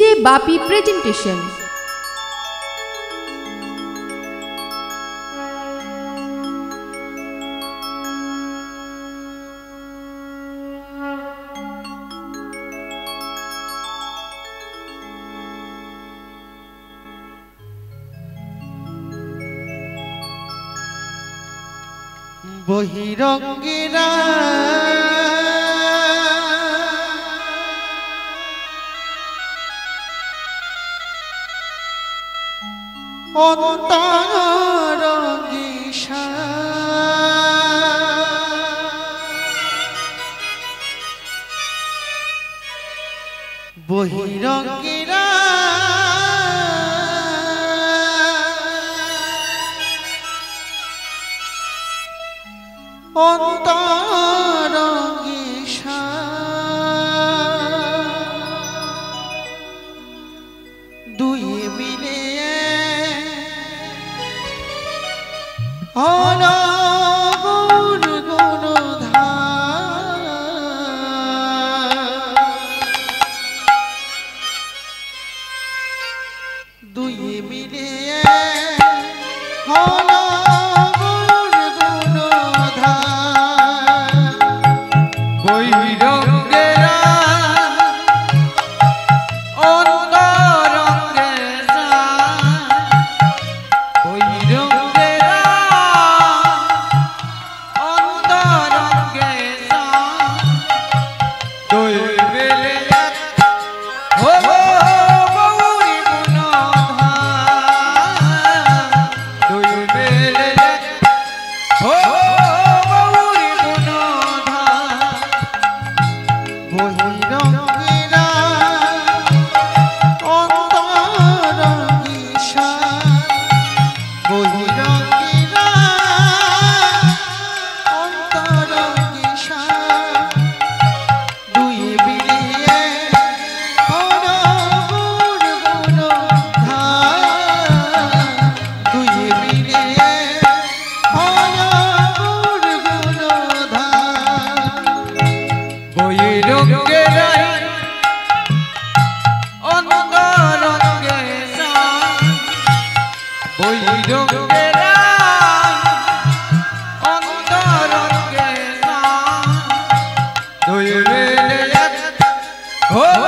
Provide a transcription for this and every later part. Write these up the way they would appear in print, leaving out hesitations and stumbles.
DJ বাপি presentation. বহিরঙ্গিরা অন্তরঙ্গিসা বহিরঙ্গিরা অন্তরঙ্গিসা দুই মিলে অনবর গুণধার দুই মিলে Do you really? Oh,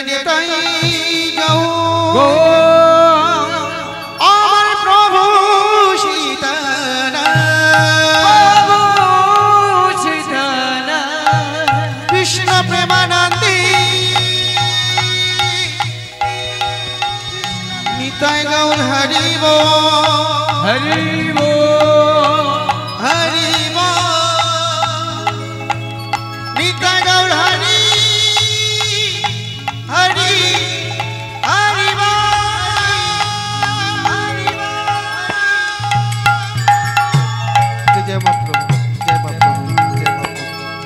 Nitai আমার প্রভু সীতানা কৃষ্ণ প্রেমানন্দে নিতাই গৌর হরিব হরিব হরিব নিতাই গৌর হরি হরি হরিব জয় মা প্রভু জয় মা প্রভু জয় মা প্রভু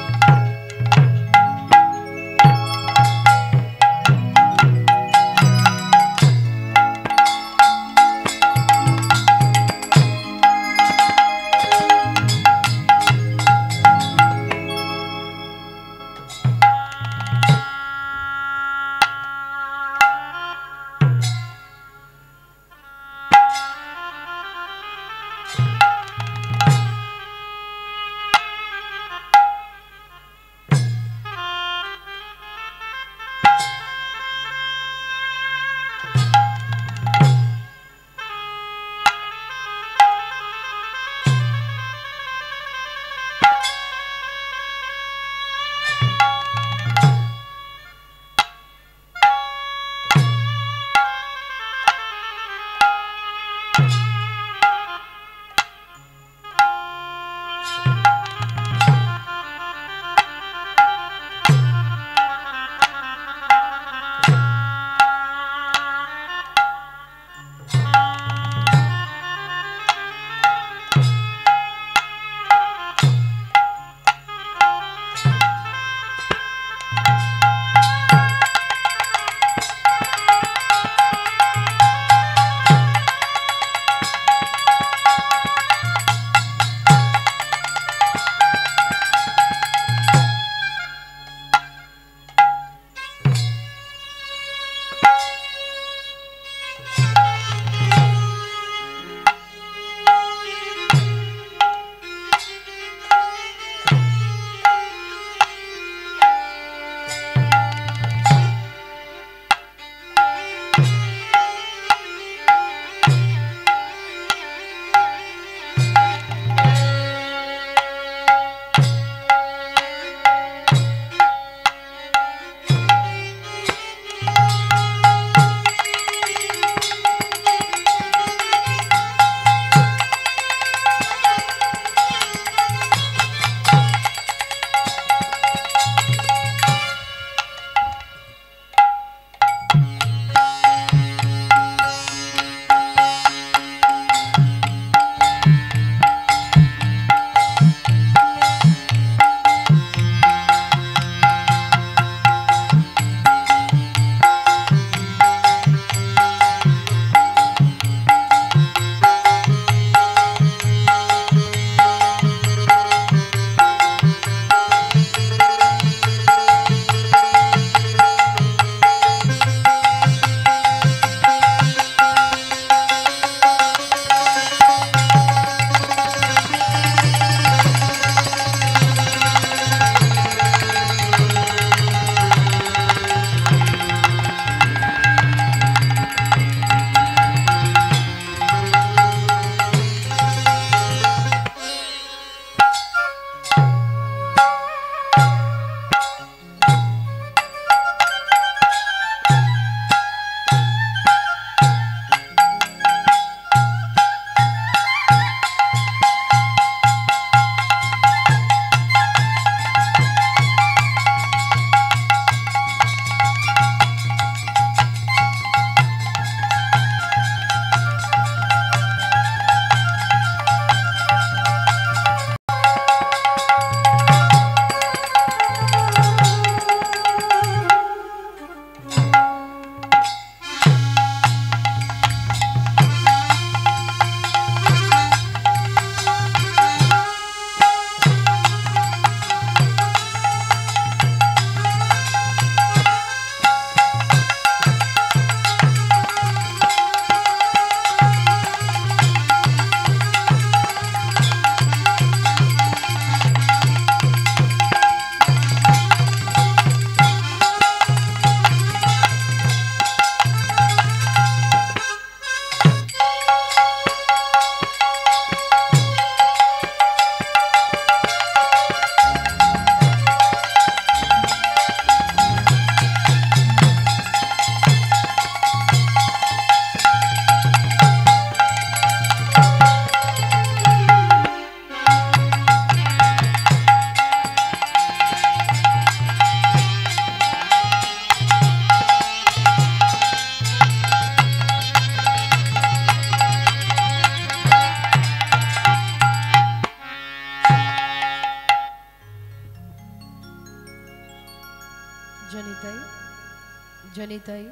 জনিতাই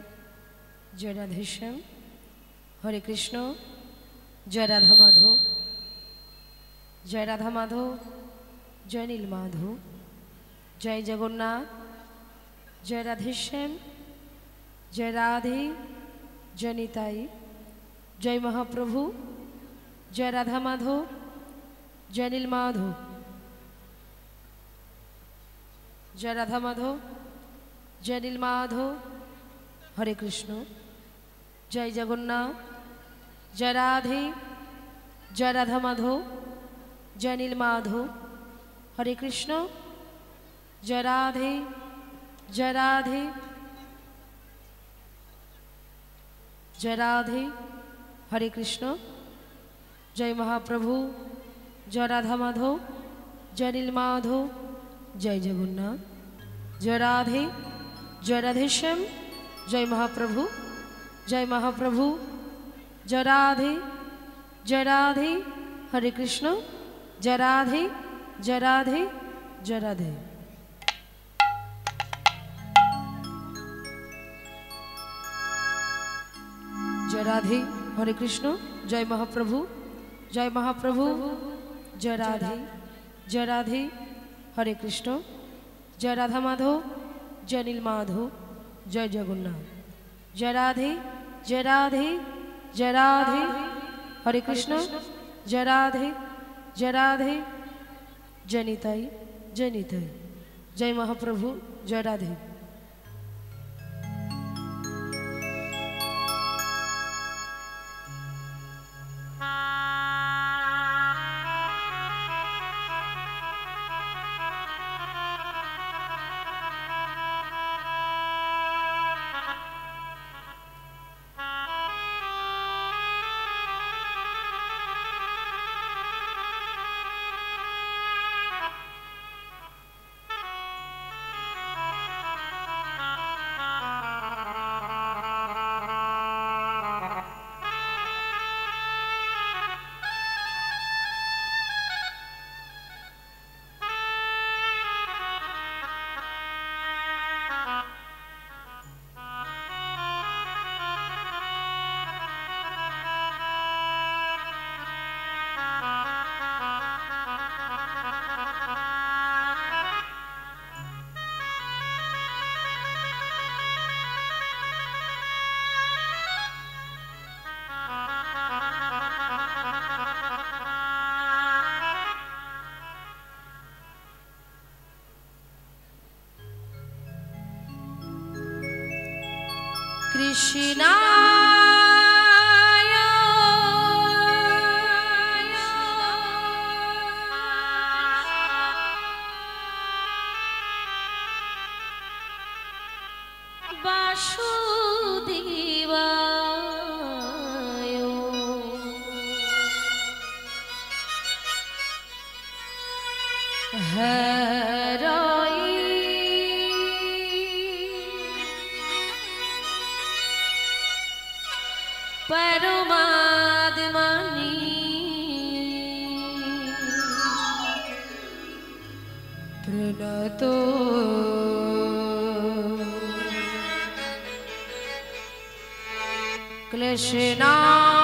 জয় রাধেশ্যাম হরে কৃষ্ণ জয় রাধা মাধব জয় রাধা মাধব জয় নীল মাধব জয় জগন্নাথ জয় রাধেশ্যাম জয় রাধে জনিতাই জয় মহাপ্রভু জয় রাধা মাধব জয় নীল মাধব জয় রাধা মাধব জয় নীল মাধব হরে কৃষ্ণ জয় জগন্নাথ জয় রাধে জয় রাধা মাধব জয় নীল মাধব হরে কৃষ্ণ জয় রাধে জয় রাধে জয় রাধে হরে কৃষ্ণ জয় মহাপ্রভু জয় রাধা মাধব জয় নীল মাধব জয় জগন্নাথ জয় রাধে জয় রাধেশ্যাম জয় মহাপ্রভু জয় রাধে হরে কৃষ্ণ জয় রাধে জয় রাধে জয় রাধে জয় রাধে হরে কৃষ্ণ জয় মহাপ্রভু জয় রাধে হরে কৃষ্ণ জয় রাধা মাধব জয় নীল মাধব জয় জগন্নাথ জয় রাধে জয় রাধে জয় রাধে হরে কৃষ্ণ জয় রাধে জয় নিতাই জয় মহাপ্রভু জয় রাধে কৃষ্ণায় বাসুদেবায় परमात्मनि प्रणतो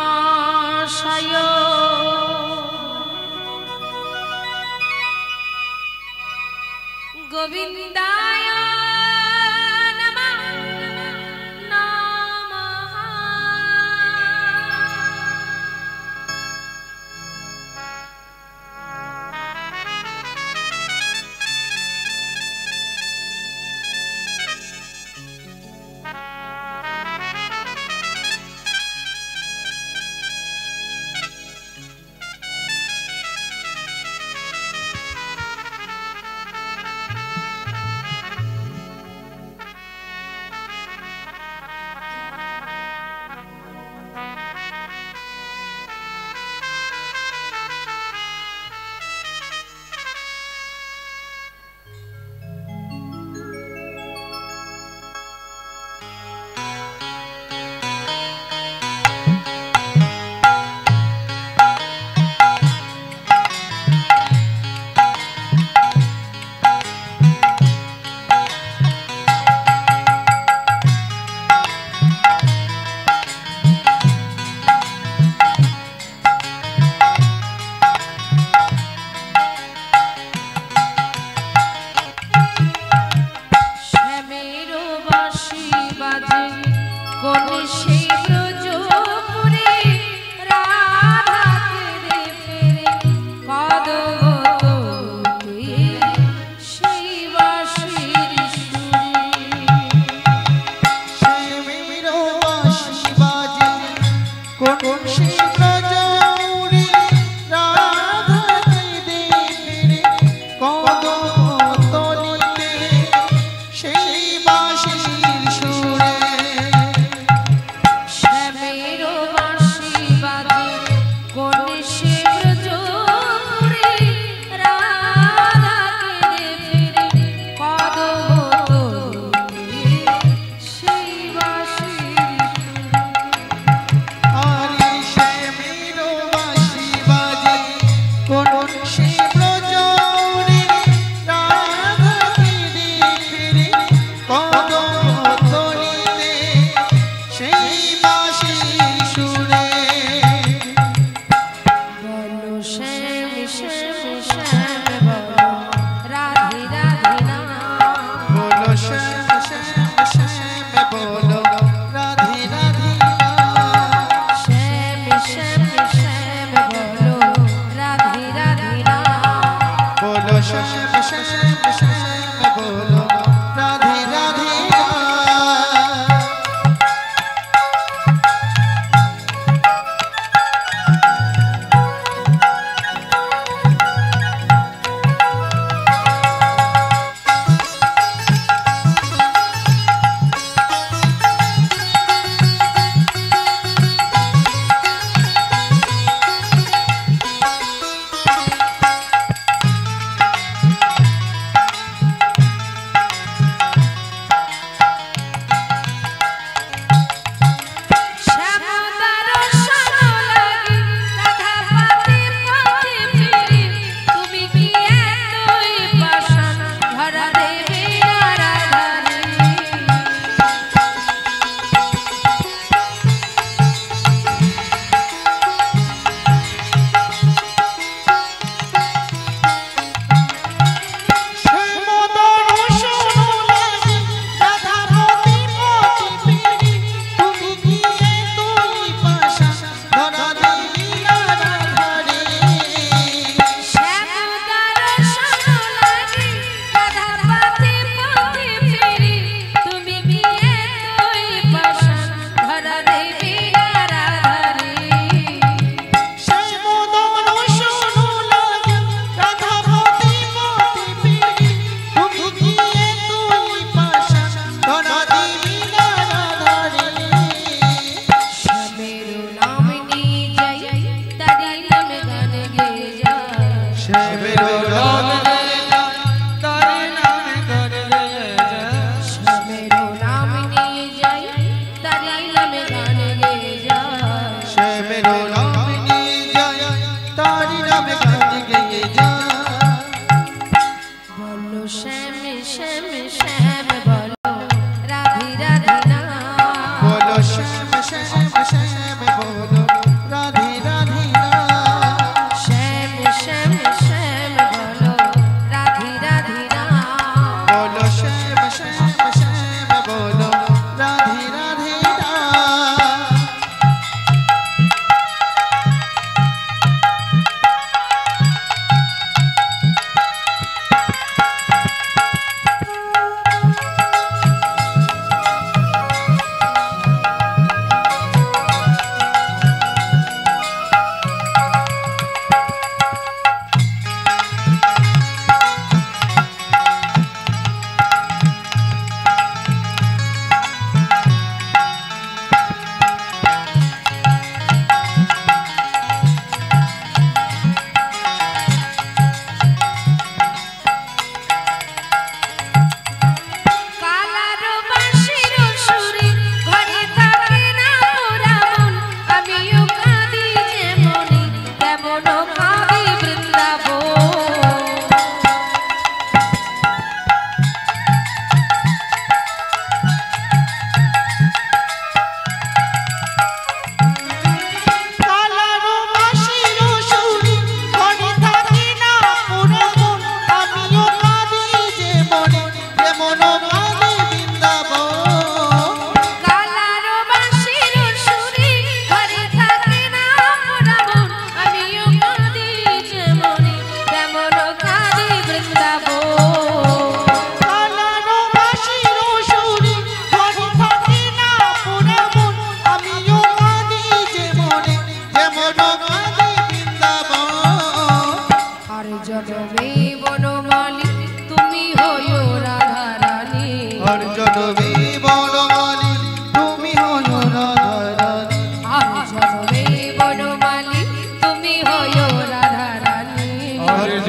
क्लेशनाशय गोविन्दाय কোন শিবজৌরি রাধাকে দেখে কদম তলিতে সেই বাঁশির সুরে শ্যামের বাঁশি বাজে কোন শিবজৌরি রাধাকে দেখে কদম তলিতে সেই বাঁশির সুরে। আরে শ্যামের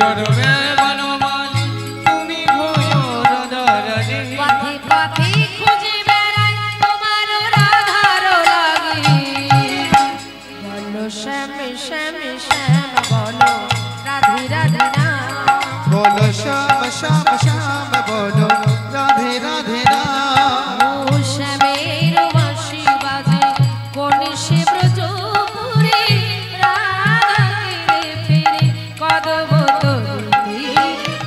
জনমে বনমালী তুমি হয়ে রাধা রানী পথে পথে খুঁজে বেড়াই তোমার রাধার লাগি বলো শ্যাম শ্যাম শ্যাম বলো রাধে রাধে না বলো শ্যাম শ্যাম শ্যাম বলো রাধে রাধে না ও শ্যামের বাঁশি বাজে কোন সে ব্রজপুরে রাধা ফিরে কদম তলিতে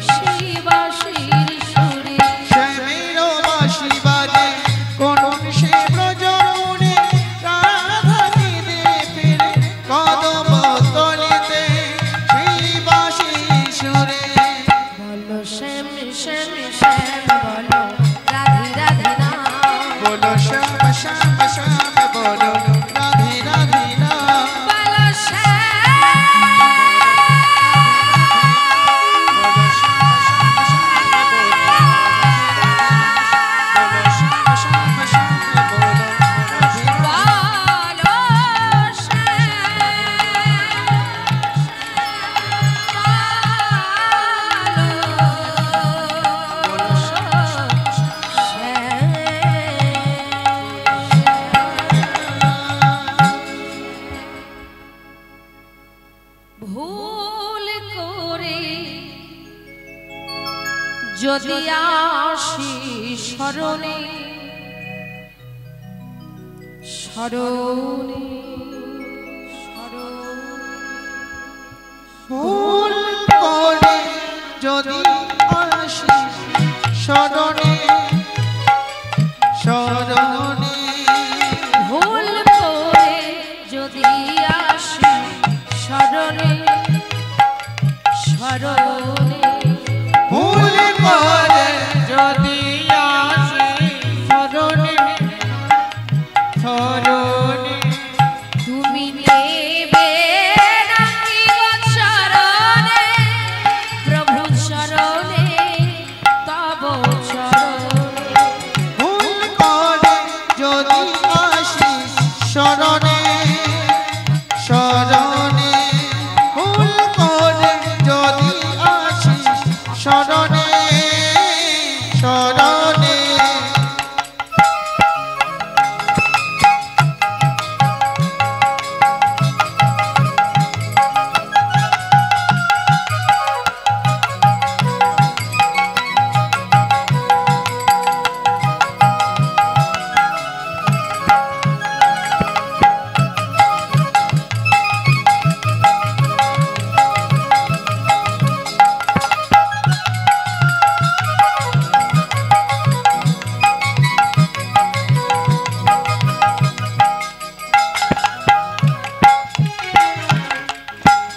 সেই বাঁশির সুরে শ্যামের বাঁশি বাজে কোন সে ব্রজপুরে রাধা ফিরে ফিরে কদম তলিতে সেই বাঁশির সুরে বলো শ্যাম শ্যাম শ্যাম বলো রাধে রাধে না বলো শ্যাম শ্যাম শ্যাম বলো রাধে রাধে না বলো শ্যাম বলো শ্যাম শ্যাম শ্যাম বলো রাধে বলো ভুল করে যদি আসি স্মরণে স্মরণে ভুল করে যদি আসি শরণে শরণে ভুল করে যদি আসি স্মরণে স্মরণে ভুল করে যদি আসি শরণে শরণে তুমি নেবে নাকি গো চরণে প্রভু চরণে তব চরণে ভুল করে যদি আসি শরণে শরণে ভুল করে যদি আসি শরণে শরণে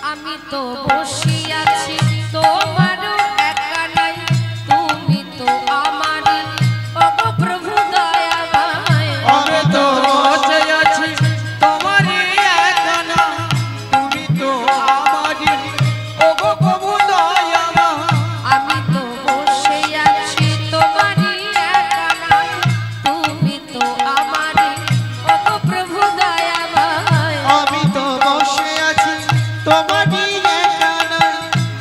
আমি তো বসিয়াছি তোমার একা নাই তুমি তো আমারই ওগো প্রভু দয়াময় আমি তো বসে আছি তোমারই একানা তুমি তো আমারই ওগো প্রভু দয়াময় আমি তো বসে আছি তোমারই একা নাই তুমি তো আমারই ওগো প্রভু দয়াময় আমি তো বসে আছি তোমারই একানা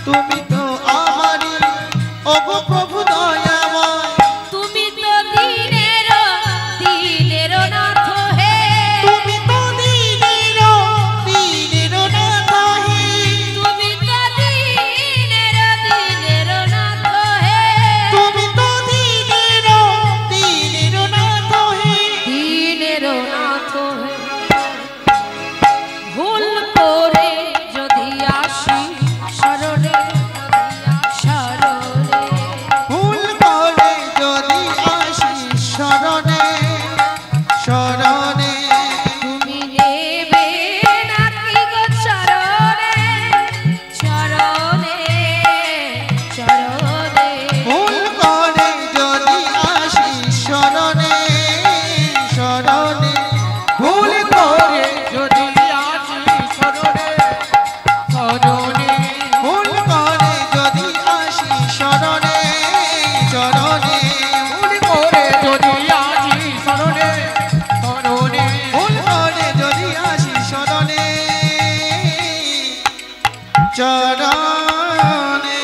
তুমি তো আমারই ওগো প্রভু দয়াময় তুমি তো দিনের নাথ হে তুমি তো দিনের নাথ হে তুমি তো দিনের নাথ হে তুমি তো দিনের নাথ হে দিনের নাথ হে ভুল করে যদি আসি শরণে শরণে ভুল করে যদি আসি শরণে শরণে তুমি নেবে নাকি গো চরণে চরণে চরণে ভুল করে যদি আসি শরণে শরণে ভুল করে যদি আসি শরণে শরণে ভুল করে যদি আসি শরণে শরণে ভুল করে যদি আসি শরণে শরণে ভুল করে যদি আসি শরণে চরণে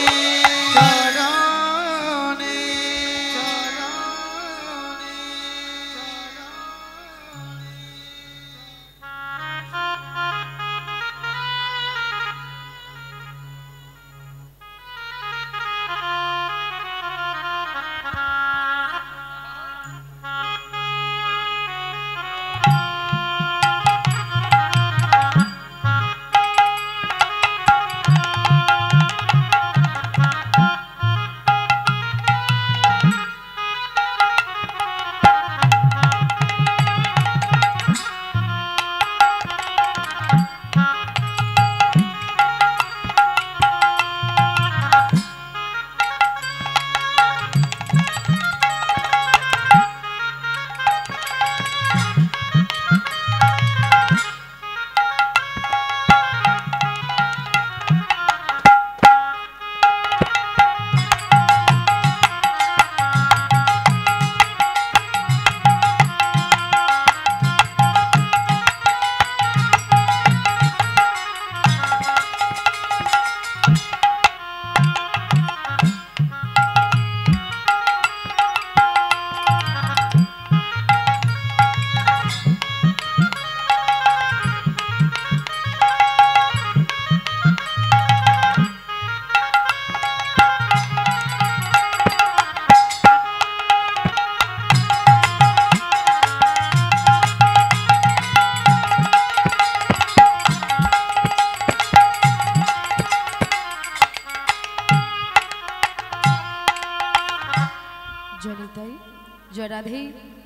রাধে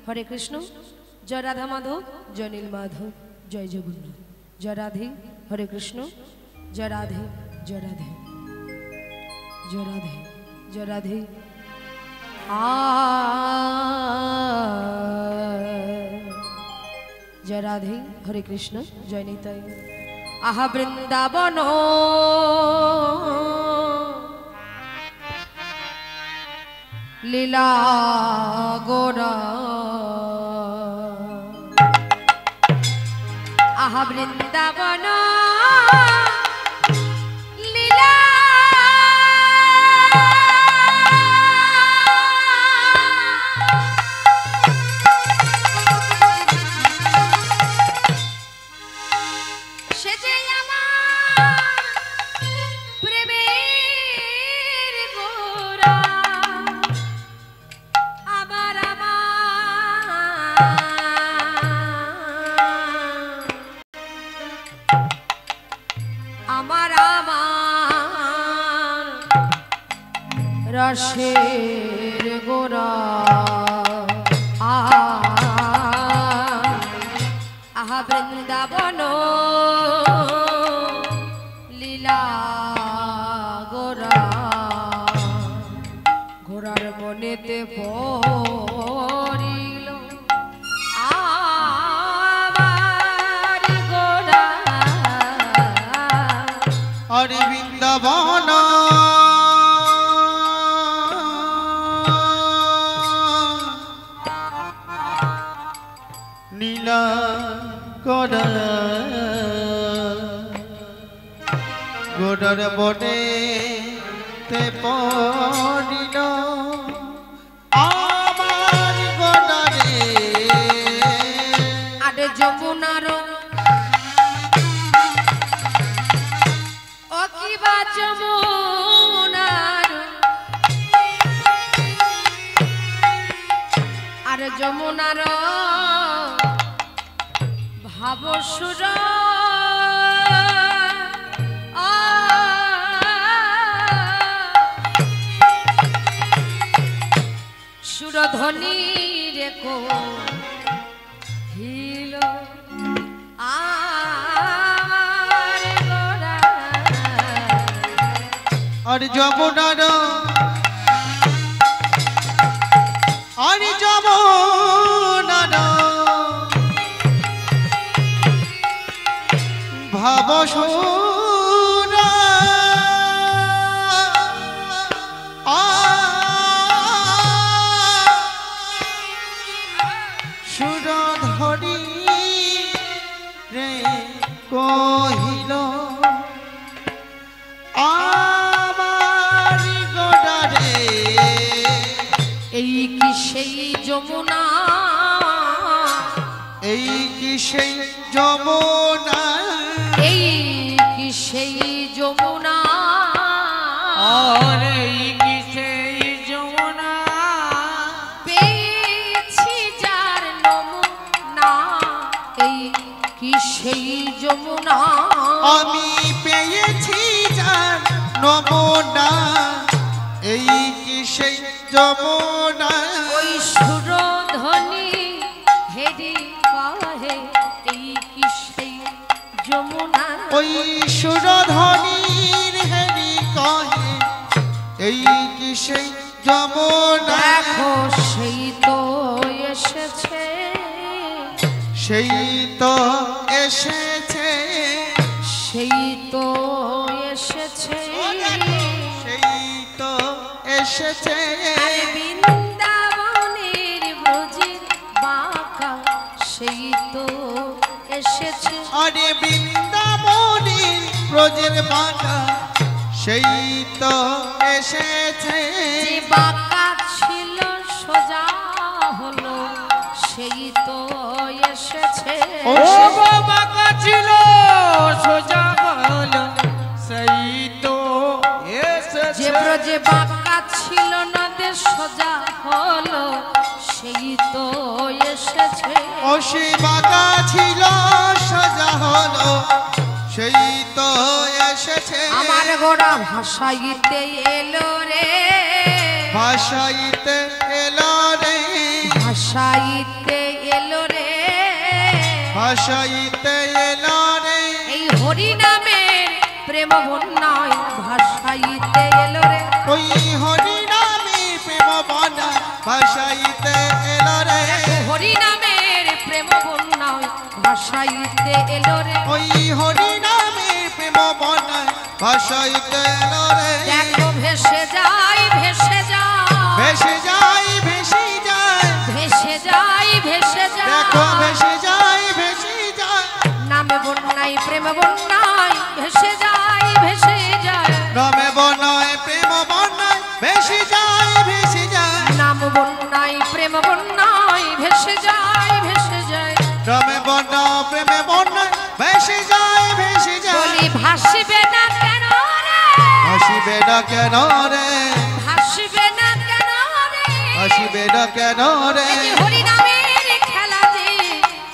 হরে কৃষ্ণ জয় রাধা মাধব জয় নীল মাধব জয় জগন্নাথ জয় রাধে হরে কৃষ্ণ জয় রাধে জয় রাধে জয় রাধে জয় রাধে জয় রাধে হরে কৃষ্ণ জয় নিতাই আহা বৃন্দাবন লীলা গোরা আহা বৃন্দাবন লীলা রসের গোরা আহা বৃন্দাবন লীলা গোরা গোরার মনেতে পড়িল আমার গোরা আরে বৃন্দাবন নীলা গোরা গোরার বনে তে পড়িল আমার গোরারে আরে যমুনার ও কিবা যমুনার আরে যমুনার ভাবসুর সুরধ্বনি রেখো হিল আমার গোরা আর যমুনার আর যমুনার ভাবসুর সুরধরি রে কহিল আমার গোড়ারে এই কি সেই যমুনা এই কি সেই যমুনা এই কি সেই যমুনা আরে কি সেই যমুনা পেয়েছি যার নমুনা এই কি সেই যমুনা আমি পেয়েছি যার নমুনা এই কি সেই যমুনা ওই সুরধ্বনি হেরি কহে এই কি সেই যমুনা ওই সুরধ্বনির হেরি কহে এই কি সেই যমুনা দেখো সেই তো এসেছে সেই তো এসেছে সেই তো এসেছে সেই তো এসেছে আরে বৃন্দাবনের ব্রজের বাঁকা সেই তো এসেছে আরে বৃন্দাবনের ব্রজের বাঁকা সেই তো এসেছে যে বাঁকা ছিল সোজা হলো সেই তো এসেছে ও বাবা ছিল সোজা হলো সেই তো এসেছে যে ব্রজে বাঁকা ছিল না দে সোজা হলো সেই তো এসেছে ও সে বাঁকা ছিল সোজা হলো সেই তো এসেছে আমার গোড়া ভাষাইতে এলো রে ভাষাইতে এলো রে ভাষাইতে এলো রে ভাষাইতে এলো রে এই হরি নামের প্রেম বন্যায় ভাষাইতে এলো রে ওই হরি নামে প্রেম বন্যা ভাষাইতে এলো রে হরি নামের প্রেম বন্যায় ভাষাইতে এলো রে ওই হরি নামে প্রেম বন্যা ভাষাইতে এলো রে দেখো ভেসে যাই ভেসে যাই ভেসে যাই ভেসে যায় ভেসে যাই ভেসে দেখো যাই ভেসে যাই ভেসে যায় নামে বন্যায় প্রেম বন্যায় ভেসে যাই ভেসে যায় নামে বন্যায় প্রেম বন্যায় ভেসে যায় ভেসে যায় নাম বন্যায় প্রেম বন্যায় ভেসে যায় ভেসে যায় নামে বন্যা প্রেমে বন্যায় ভেসে যায় ভেসে যায় বলি ভাসবে না কেন রে হাসিবে না কেন রে ভাসবে না কেন রে হাসিবে না কেন রে এই হরি নামের খেলা যে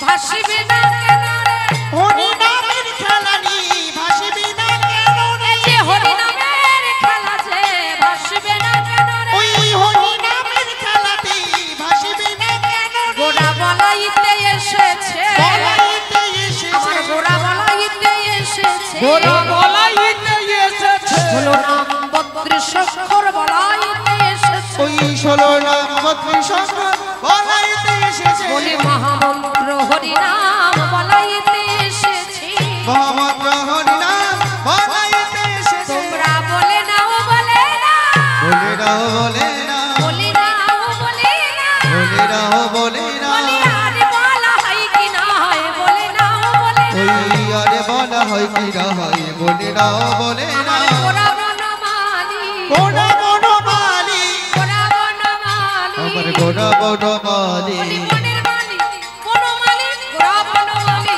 ভাসবে না কেন রে হরি নামের খেলা নি ভাসিবে না কেন রে এই যে হরি নামের খেলা যে ভাসবে না কেন রে ওই হরি নামের খেলাতে ভাসিবে না কেন রে গোড়া বলাইতে এসেছে বলাইতে এসেছে আমার গোড়া বলাইতে এসেছে গোরা বলাইতে এসেছে হলো নাম 32 অক্ষর বলাইতে এসেছে ওই 16 নাম 32 অক্ষর বলাইতে এসেছে বলি মহামন্ত্র হরি নাম বলাইতে এসেছি মহামন্ত্র হরি নাম বলাইতে এসেছে তোমরা বলে নাও বলে না বলে নাও বলে না বলি নাও বলে না বলে নাও বলে না বলি আর বলা হয় কি না হয় বলে নাও বলে না ওই আরে বলা হয় কি না হয় বলে নাও বলে না আমার গোড়া বনমালী গোড়া বনমালী গোড়া বনমালী আমার গোড়া বনমালী বলি বনের মালী বনমালী গোড়া বনমালী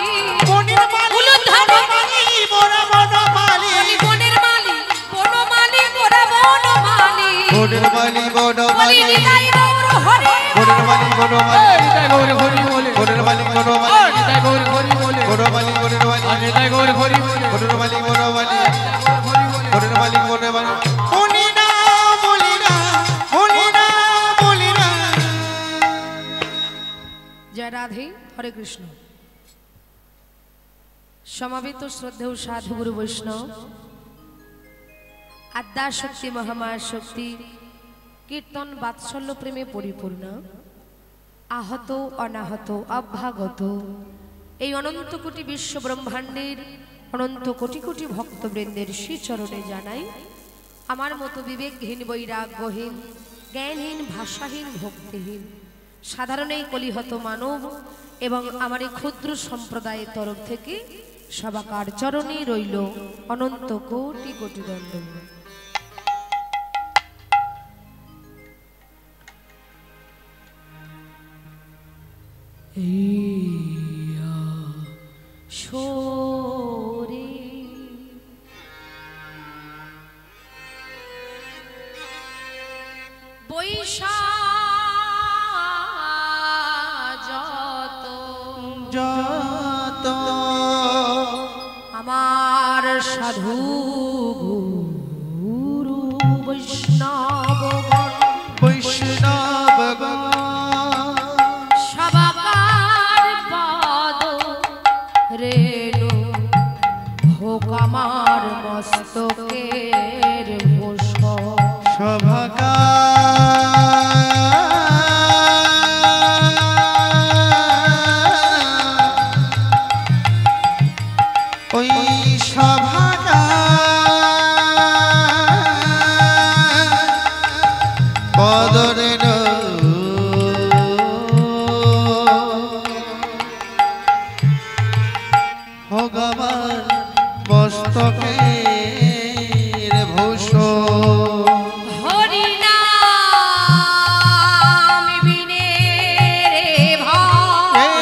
বনের মালী বনমালী গোড়া বনমালী বলি বনের মালী বনমালী গোড়া বনমালী বনের মালী বলি বনমালী নিতাই গৌর হরি বনের মালী বনমালী নিতাই গৌর হরি বলে বনের মালী বনমালী নিতাই গৌর হরি বলে বনমালী বনমালী নিতাই গৌর হরি বলে বনের মালী বনমালী হরি বলে বনের মালী বনমালী বলি না বলি না বলি না বলি না জয় রাধে হরে কৃষ্ণ সমাবেত শ্রদ্ধেয় সাধু গুরু বৈষ্ণব আদ্যা শক্তি মহামায়া শক্তি কীর্তন বাৎসল্য প্রেমে পরিপূর্ণ আহত অনাহত অভ্যাগত এই অনন্ত কোটি বিশ্ব ব্রহ্মাণ্ডের অনন্ত কোটি কোটি ভক্তবৃন্দের শ্রীচরণে জানাই আমার মতো বিবেকহীন বৈরাগ্যহীন জ্ঞানহীন ভাষাহীন ভক্তিহীন সাধারণ এই কলিহত মানব এবং আমার এই ক্ষুদ্র সম্প্রদায়ের তরফ থেকে সবাকার চরণে রইল অনন্ত কোটি কোটি দণ্ড। শোরে বৈশাখ যত আমার সাধু গুরু বৈষ্ণবগণ বৈষ্ণবগণ সবাকার পদ রেণু ভোগ আমার মস্তকের ভূষণ সভাকা ওই সভাকা পদরের ভগবান মস্তকের ভূষণ হরি নাম বিনে রে ভাই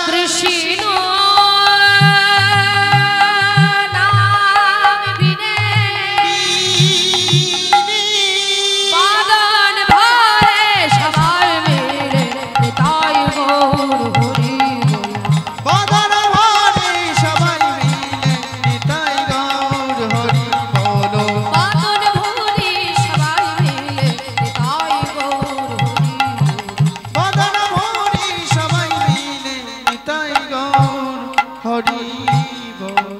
কৃষ্ণ নাম বিনে বাদন ভরে সবাই মিলে নিতাই গৌর হরি বল। বদন ভরে গৌর হরি বল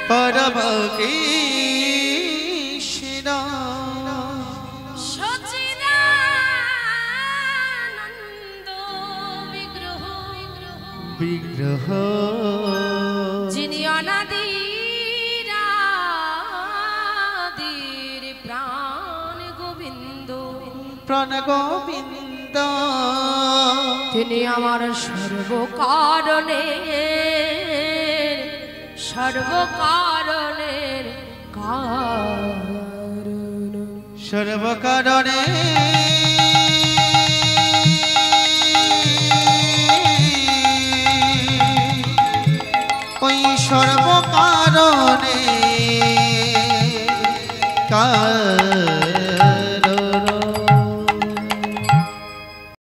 পরম কৃষ্ণ বিগ্রহ যিনি অনাদির প্রাণ গোবিন্দ প্রাণ গোবিন্দ তিনি আমার সর্বকারণের কারণ সর্বকারণে ওই সর্বকারণে কারণ